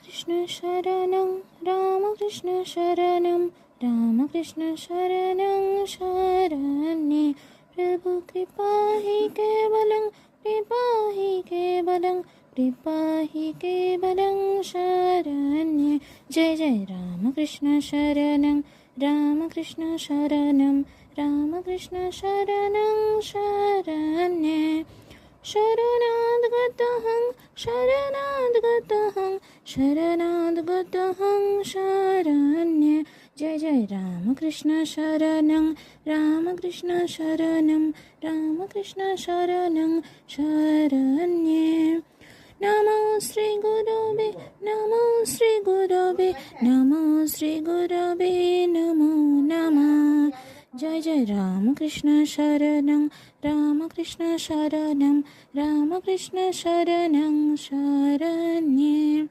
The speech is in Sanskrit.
कृष्ण शरणं रामकृष्ण शरणं रामकृष्ण शरणं शरण्ये प्रभु कृपा हि केवलं कृपा हि केवलं कृपा हि केवलं शरण्ये जय जय रामकृष्ण शरणं रामकृष्ण शरणं रामकृष्ण शरणं शरण्ये शरणाद्गतहं शरणाद्गतहं शरणाद्गतहं शरण्ये जय जय रामकृष्ण शरणं रामकृष्ण शरणं रामकृष्ण शरणं शरण्ये नमो श्री गुरवे नमो श्री गुरवे नमो श्री गुरवे नमो नमः जय जय रामकृष्ण शरणं रामकृष्ण शरणं रामकृष्ण शरणं शरण्ये